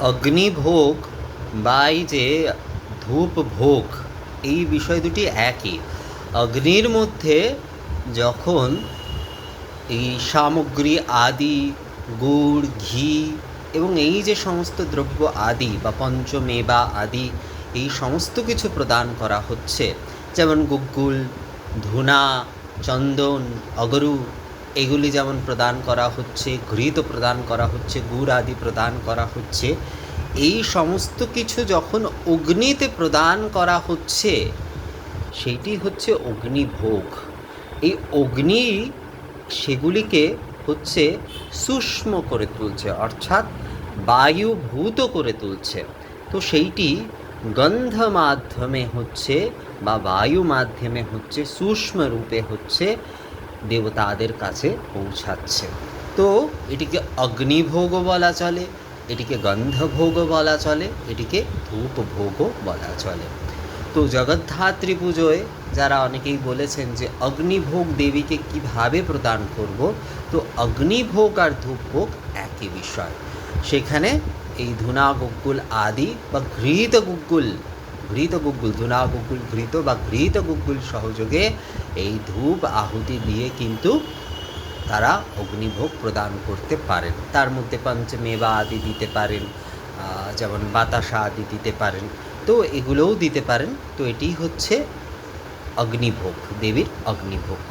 অগ্নিভোগ বা এই যে ধূপ ভোগ, এই বিষয় দুটি একই। অগ্নির মধ্যে যখন এই সামগ্রী আদি, গুড়, ঘি এবং এই যে সমস্ত দ্রব্য আদি বা পঞ্চমেবা আদি, এই সমস্ত কিছু প্রদান করা হচ্ছে, যেমন গুগ্গুল, ধূনা, চন্দন, অগরু, এগুলি যেমন প্রদান করা হচ্ছে, ঘৃত প্রদান করা হচ্ছে, গুড় আদি প্রদান করা হচ্ছে, এই সমস্ত কিছু যখন অগ্নিতে প্রদান করা হচ্ছে, সেইটি হচ্ছে অগ্নিভোগ। এই অগ্নি সেগুলিকে হচ্ছে সূক্ষ্ম করে তুলছে, অর্থাৎ বায়ুভূত করে তুলছে। তো সেইটি গন্ধ মাধ্যমে হচ্ছে বা বায়ু মাধ্যমে হচ্ছে, সূক্ষ্ম রূপে হচ্ছে দেবতাদের কাছে পৌঁছাচ্ছে। তো এটিকে অগ্নিভোগও বলা চলে, এটিকে গন্ধভোগও বলা চলে, এটিকে ধূপভোগও বলা চলে। তো জগদ্ধাত্রী পুজোয় যারা অনেকেই বলেছেন যে অগ্নিভোগ দেবীকে কিভাবে প্রদান করব, তো অগ্নিভোগ আর ধূপভোগ একই বিষয়। সেখানে এই ধূনা, গুগ্গুল আদি বা ঘৃত গুগ্গুল, ধূনা, গুগ্গুল, ঘৃত বা ঘৃত গুগ্গুল সহযোগে এই ধূপ আহুতি দিয়ে কিন্তু তারা অগ্নিভোগ প্রদান করতে পারেন। তার মধ্যে পঞ্চমেবা আদি দিতে পারেন, যেমন বাতাসা আদি দিতে পারেন, তো এগুলোও দিতে পারেন। তো এটি হচ্ছে অগ্নিভোগ, দেবীর অগ্নিভোগ।